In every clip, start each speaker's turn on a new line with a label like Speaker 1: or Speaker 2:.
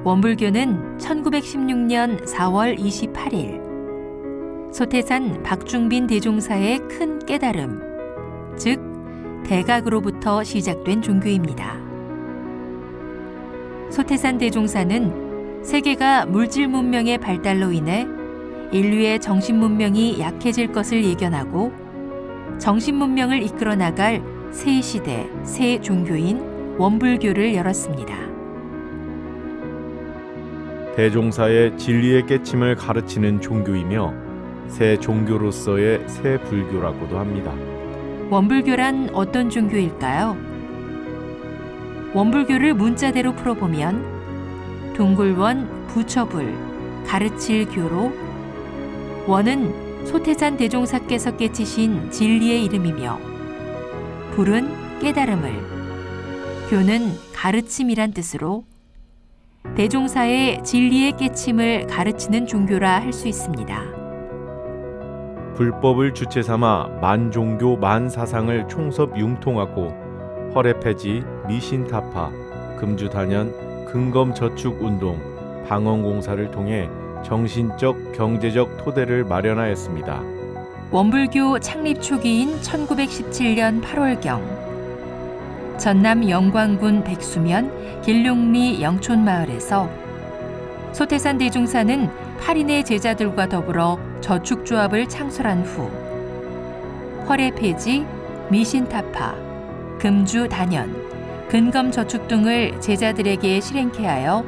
Speaker 1: 원불교는 1916년 4월 28일 소태산 박중빈 대종사의 큰 깨달음, 즉 대각으로부터 시작된 종교입니다. 소태산 대종사는 세계가 물질 문명의 발달로 인해 인류의 정신 문명이 약해질 것을 예견하고 정신 문명을 이끌어 나갈 새 시대, 새 종교인 원불교를 열었습니다.
Speaker 2: 대종사의 진리의 깨침을 가르치는 종교이며 새 종교로서의 새 불교라고도 합니다.
Speaker 1: 원불교란 어떤 종교일까요? 원불교를 문자대로 풀어보면 동굴원, 부처불, 가르칠 교로, 원은 소태산 대종사께서 깨치신 진리의 이름이며 불은 깨달음을, 교는 가르침이란 뜻으로 대종사의 진리의 깨침을 가르치는 종교라 할 수 있습니다.
Speaker 2: 불법을 주체 삼아 만종교 만사상을 총섭 융통하고 허례폐지, 미신타파, 금주단연, 근검저축운동, 방언공사를 통해 정신적, 경제적 토대를 마련하였습니다.
Speaker 1: 원불교 창립 초기인 1917년 8월경 전남 영광군 백수면 길룡리 영촌마을에서 소태산 대종사는 8인의 제자들과 더불어 저축조합을 창설한 후 허례폐지, 미신타파, 금주단연, 근검저축 등을 제자들에게 실행케 하여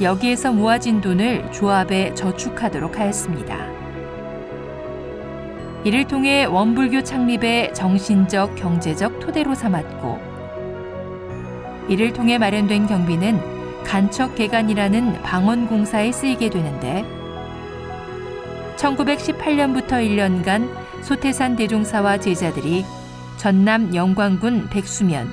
Speaker 1: 여기에서 모아진 돈을 조합에 저축하도록 하였습니다. 이를 통해 원불교 창립의 정신적, 경제적 토대로 삼았고 이를 통해 마련된 경비는 간척개간이라는 방언공사에 쓰이게 되는데 1918년부터 1년간 소태산 대종사와 제자들이 전남 영광군 백수면,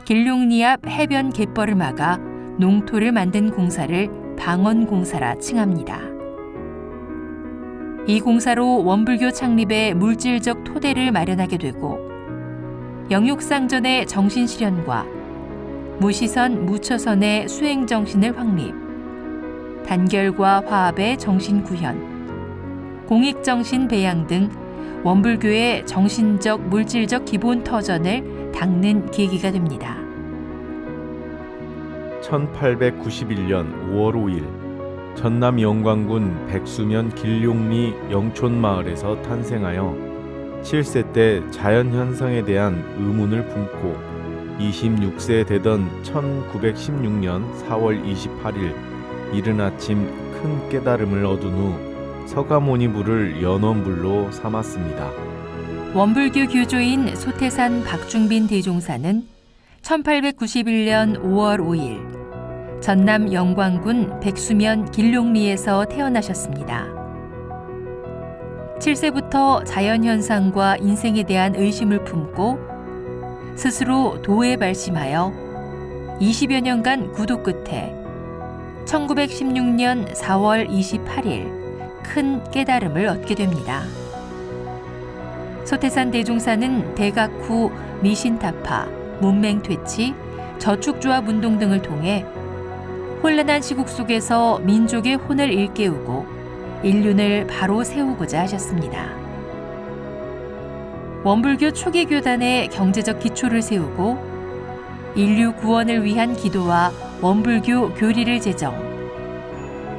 Speaker 1: 길룡리 앞 해변 갯벌을 막아 농토를 만든 공사를 방언공사라 칭합니다. 이 공사로 원불교 창립의 물질적 토대를 마련하게 되고 영육상전의 정신실현과 무시선, 무처선의 수행정신을 확립, 단결과 화합의 정신구현, 공익정신 배양 등 원불교의 정신적, 물질적 기본 터전을 닦는 계기가 됩니다.
Speaker 2: 1891년 5월 5일 전남 영광군 백수면 길룡리 영촌마을에서 탄생하여 7세 때 자연현상에 대한 의문을 품고 26세 되던 1916년 4월 28일 이른 아침 큰 깨달음을 얻은 후 서가모니불을 연원불로 삼았습니다.
Speaker 1: 원불교 교조인 소태산 박중빈 대종사는 1891년 5월 5일 전남 영광군 백수면 길룡리에서 태어나셨습니다. 7세부터 자연현상과 인생에 대한 의심을 품고 스스로 도에 발심하여 20여 년간 구도 끝에 1916년 4월 28일 큰 깨달음을 얻게 됩니다. 소태산 대종사는 대각 후 미신타파, 문맹퇴치, 저축조합 운동 등을 통해 혼란한 시국 속에서 민족의 혼을 일깨우고 인륜을 바로 세우고자 하셨습니다. 원불교 초기 교단의 경제적 기초를 세우고 인류 구원을 위한 기도와 원불교 교리를 제정,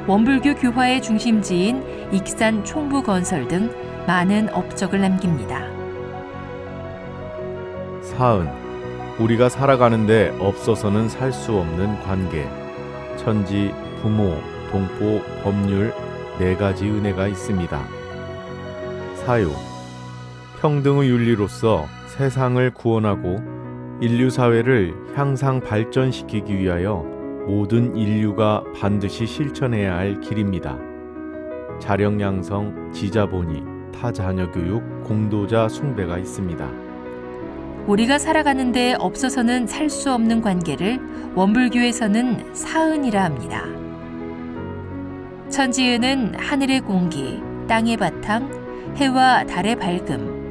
Speaker 1: 원불교 교화의 중심지인 익산 총부 건설 등 많은 업적을 남깁니다.
Speaker 2: 사은, 우리가 살아가는데 없어서는 살 수 없는 관계, 천지, 부모, 동포, 법률 4가지 은혜가 있습니다. 사유, 평등의 윤리로서 세상을 구원하고 인류 사회를 향상 발전시키기 위하여 모든 인류가 반드시 실천해야 할 길입니다. 자력 양성, 지자본의, 타자녀 교육, 공도자 숭배가 있습니다.
Speaker 1: 우리가 살아가는데 없어서는 살 수 없는 관계를 원불교에서는 사은이라 합니다. 천지은은 하늘의 공기, 땅의 바탕, 해와 달의 밝음,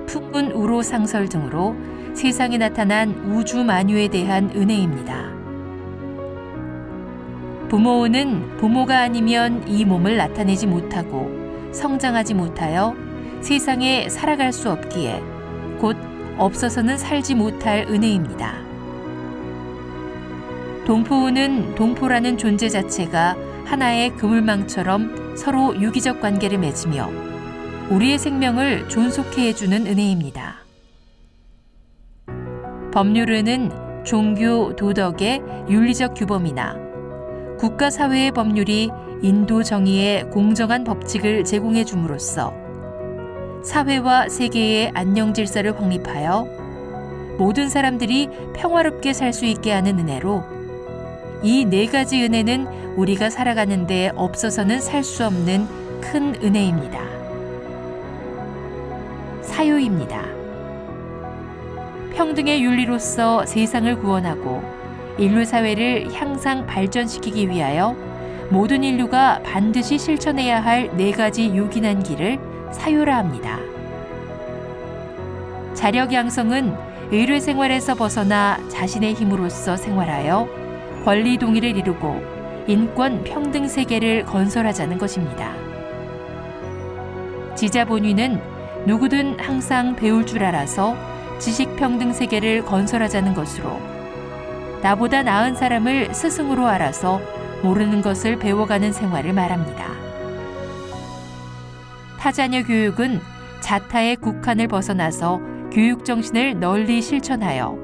Speaker 1: 풍분 우로 상설 등으로 세상에 나타난 우주 만유에 대한 은혜입니다. 부모은은 부모가 아니면 이 몸을 나타내지 못하고 성장하지 못하여 세상에 살아갈 수 없기에 곧 없어서는 살지 못할 은혜입니다. 동포은은 동포라는 존재 자체가 하나의 그물망처럼 서로 유기적 관계를 맺으며 우리의 생명을 존속해 해주는 은혜입니다. 법률은은 종교, 도덕의 윤리적 규범이나 국가 사회의 법률이 인도 정의의 공정한 법칙을 제공해 줌으로써 사회와 세계의 안녕 질서를 확립하여 모든 사람들이 평화롭게 살 수 있게 하는 은혜로 이 네 가지 은혜는 우리가 살아가는 데 없어서는 살 수 없는 큰 은혜입니다. 사유입니다. 평등의 윤리로서 세상을 구원하고 인류 사회를 향상 발전시키기 위하여 모든 인류가 반드시 실천해야 할 네 가지 요긴한 길을 사유라 합니다. 자력 양성은 의뢰 생활에서 벗어나 자신의 힘으로써 생활하여 권리 동의를 이루고 인권 평등 세계를 건설하자는 것입니다. 지자본위는 누구든 항상 배울 줄 알아서 지식 평등 세계를 건설하자는 것으로 나보다 나은 사람을 스승으로 알아서 모르는 것을 배워가는 생활을 말합니다. 타자녀 교육은 자타의 국한을 벗어나서 교육 정신을 널리 실천하여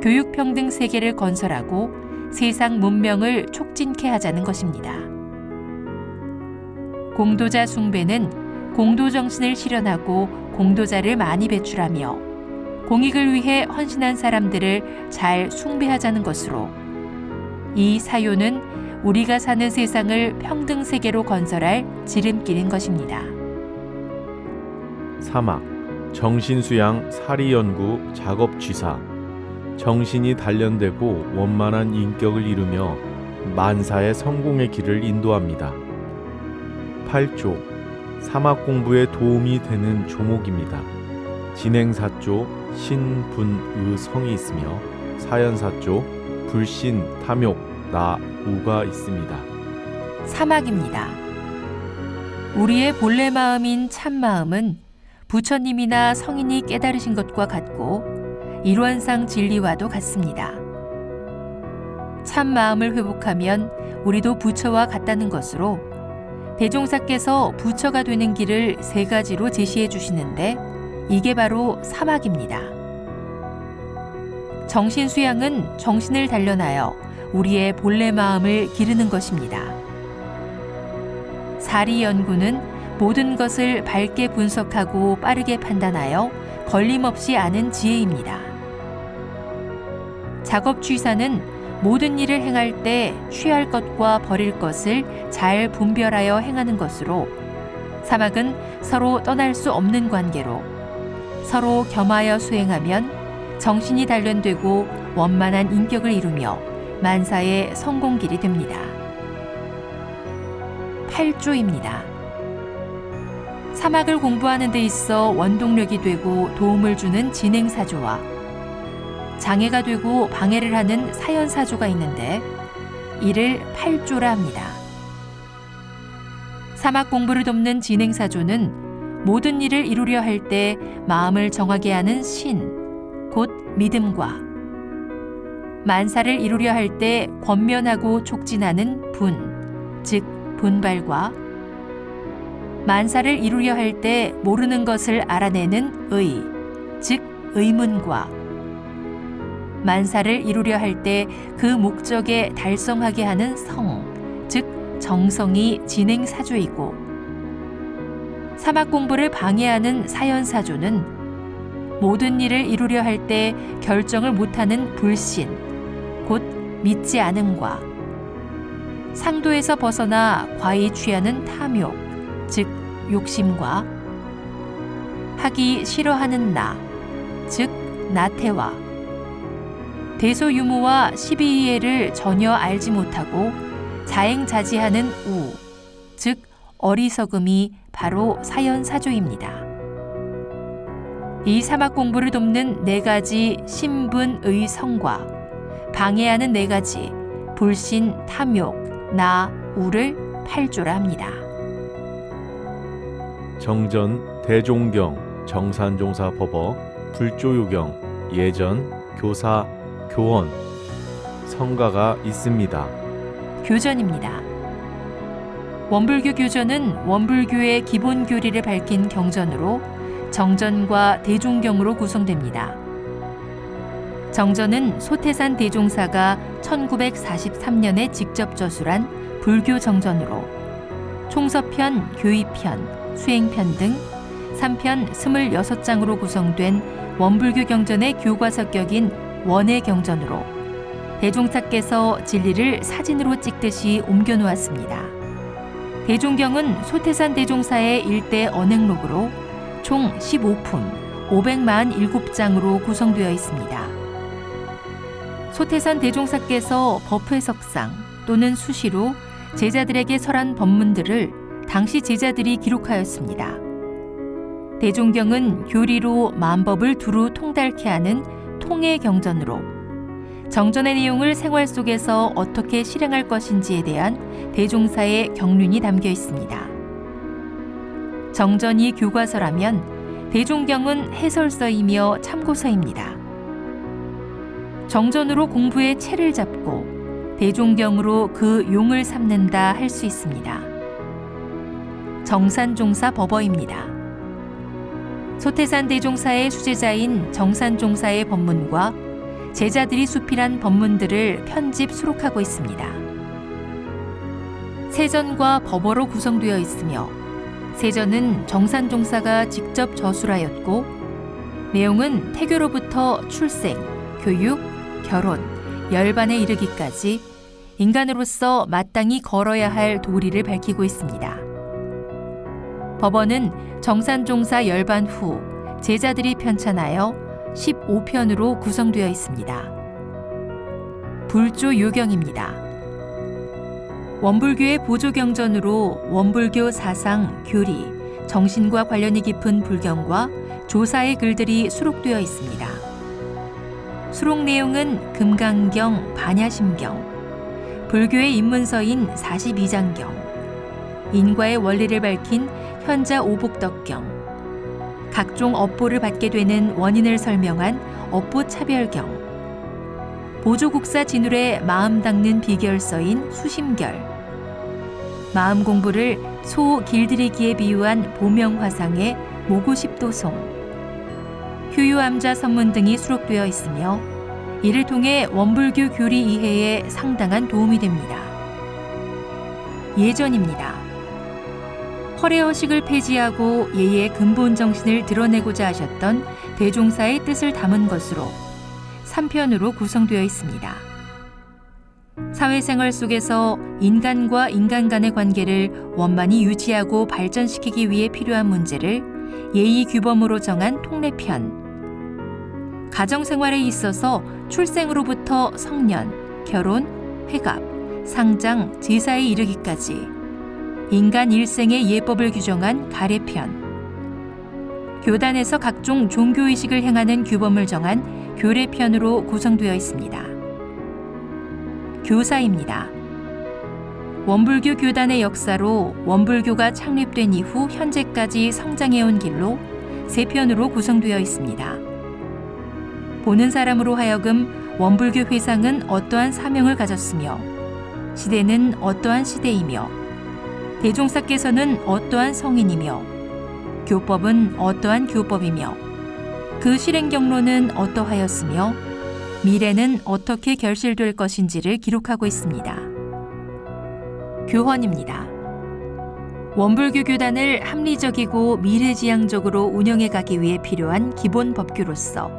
Speaker 1: 교육 평등 세계를 건설하고 세상 문명을 촉진케 하자는 것입니다. 공도자 숭배는 공도 정신을 실현하고 공도자를 많이 배출하며 공익을 위해 헌신한 사람들을 잘 숭배하자는 것으로 이 사요는 우리가 사는 세상을 평등 세계로 건설할 지름길인 것입니다.
Speaker 2: 사막, 정신수양, 사리연구, 작업취사, 정신이 단련되고 원만한 인격을 이루며 만사의 성공의 길을 인도합니다. 8조, 사막 공부에 도움이 되는 조목입니다. 진행사조, 신분의 성이 있으며 사연사조, 불신, 탐욕, 나, 우가 있습니다.
Speaker 1: 사막입니다. 우리의 본래 마음인 참마음은 부처님이나 성인이 깨달으신 것과 같고 일원상 진리와도 같습니다. 참마음을 회복하면 우리도 부처와 같다는 것으로 대종사께서 부처가 되는 길을 세 가지로 제시해 주시는데 이게 바로 사막입니다. 정신수양은 정신을 단련하여 우리의 본래 마음을 기르는 것입니다. 사리연구는 모든 것을 밝게 분석하고 빠르게 판단하여 걸림없이 아는 지혜입니다. 작업취사는 모든 일을 행할 때 취할 것과 버릴 것을 잘 분별하여 행하는 것으로 사막은 서로 떠날 수 없는 관계로 서로 겸하여 수행하면 정신이 단련되고 원만한 인격을 이루며 만사의 성공길이 됩니다. 8조입니다. 사막을 공부하는 데 있어 원동력이 되고 도움을 주는 진행사조와 장애가 되고 방해를 하는 사연사조가 있는데 이를 8조라 합니다. 사막 공부를 돕는 진행사조는 모든 일을 이루려 할 때 마음을 정하게 하는 신, 곧 믿음과 만사를 이루려 할 때 권면하고 촉진하는 분, 즉 분발과 만사를 이루려 할 때 모르는 것을 알아내는 의, 즉 의문과 만사를 이루려 할 때 그 목적에 달성하게 하는 성, 즉 정성이 진행사조이고 사막 공부를 방해하는 사연사조는 모든 일을 이루려 할 때 결정을 못하는 불신, 곧 믿지 않음과 상도에서 벗어나 과히 취하는 탐욕, 즉 욕심과 하기 싫어하는 나, 즉 나태와 대소유무와 시비이해를 전혀 알지 못하고 자행자지하는 우, 즉 어리석음이 바로 사연사조입니다. 이 사막 공부를 돕는 4가지 신분의 성과 방해하는 4가지 불신, 탐욕, 나, 우를 8조라 합니다.
Speaker 2: 정전, 대종경, 정산종사 법어, 불조요경, 예전, 교사, 교원, 성가가 있습니다.
Speaker 1: 교전입니다. 원불교 교전은 원불교의 기본 교리를 밝힌 경전으로 정전과 대종경으로 구성됩니다. 정전은 소태산 대종사가 1943년에 직접 저술한 불교 정전으로 총서편, 교의편, 수행편 등 3편 26장으로 구성된 원불교 경전의 교과서 격인 원의 경전으로 대종사께서 진리를 사진으로 찍듯이 옮겨놓았습니다. 대종경은 소태산 대종사의 일대 언행록으로 총 15품 547장으로 구성되어 있습니다. 소태산 대종사께서 법회석상 또는 수시로 제자들에게 설한 법문들을 당시 제자들이 기록하였습니다. 대종경은 교리로 만법을 두루 통달케 하는 통해 경전으로 정전의 내용을 생활 속에서 어떻게 실행할 것인지에 대한 대종사의 경륜이 담겨 있습니다. 정전이 교과서라면 대종경은 해설서이며 참고서입니다. 정전으로 공부의 채를 잡고 대종경으로 그 용을 삼는다 할 수 있습니다. 정산종사 법어입니다. 소태산 대종사의 수제자인 정산종사의 법문과 제자들이 수필한 법문들을 편집 수록하고 있습니다. 세전과 법어로 구성되어 있으며 세전은 정산종사가 직접 저술하였고 내용은 태교로부터 출생, 교육, 결혼, 열반에 이르기까지 인간으로서 마땅히 걸어야 할 도리를 밝히고 있습니다. 법어는 정산종사 열반 후 제자들이 편찬하여 15편으로 구성되어 있습니다. 불조요경입니다. 원불교의 보조경전으로 원불교 사상, 교리, 정신과 관련이 깊은 불경과 조사의 글들이 수록되어 있습니다. 수록 내용은 금강경, 반야심경, 불교의 입문서인 42장경, 인과의 원리를 밝힌 현자 오복덕경, 각종 업보를 받게 되는 원인을 설명한 업보차별경, 보조국사 진울의 마음 닦는 비결서인 수심결, 마음 공부를 소 길들이기에 비유한 보명화상의 모고십도송, 휴유암자 선문 등이 수록되어 있으며 이를 통해 원불교 교리 이해에 상당한 도움이 됩니다. 예전입니다. 허례허식을 폐지하고 예의 근본 정신을 드러내고자 하셨던 대종사의 뜻을 담은 것으로 3편으로 구성되어 있습니다. 사회생활 속에서 인간과 인간 간의 관계를 원만히 유지하고 발전시키기 위해 필요한 문제를 예의 규범으로 정한 통례편, 가정생활에 있어서 출생으로부터 성년, 결혼, 회갑, 상장, 제사에 이르기까지 인간 일생의 예법을 규정한 가례편, 교단에서 각종 종교의식을 행하는 규범을 정한 교례편으로 구성되어 있습니다. 교사입니다. 원불교 교단의 역사로 원불교가 창립된 이후 현재까지 성장해온 길로 3편으로 구성되어 있습니다. 보는 사람으로 하여금 원불교 회상은 어떠한 사명을 가졌으며 시대는 어떠한 시대이며 대종사께서는 어떠한 성인이며 교법은 어떠한 교법이며 그 실행 경로는 어떠하였으며 미래는 어떻게 결실될 것인지를 기록하고 있습니다. 교헌입니다. 원불교 교단을 합리적이고 미래지향적으로 운영해 가기 위해 필요한 기본 법규로서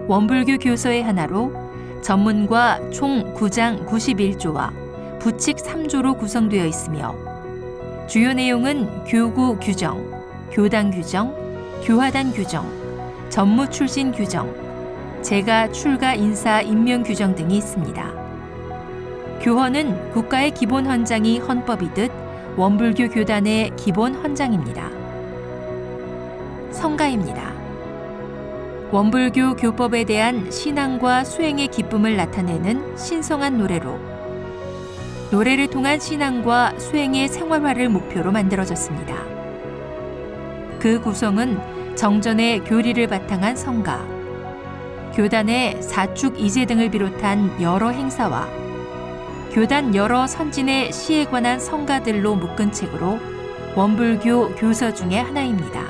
Speaker 1: 원불교 교서의 하나로 전문과 총 9장 91조와 부칙 3조로 구성되어 있으며 주요 내용은 교구 규정, 교당 규정, 교화단 규정, 전무 출신 규정, 제가 출가 인사 임명 규정 등이 있습니다. 교헌은 국가의 기본 헌장이 헌법이듯 원불교 교단의 기본 헌장입니다. 성가입니다. 원불교 교법에 대한 신앙과 수행의 기쁨을 나타내는 신성한 노래로 노래를 통한 신앙과 수행의 생활화를 목표로 만들어졌습니다. 그 구성은 정전의 교리를 바탕한 성가, 교단의 사축 이제 등을 비롯한 여러 행사와 교단 여러 선진의 시에 관한 성가들로 묶은 책으로 원불교 교서 중의 하나입니다.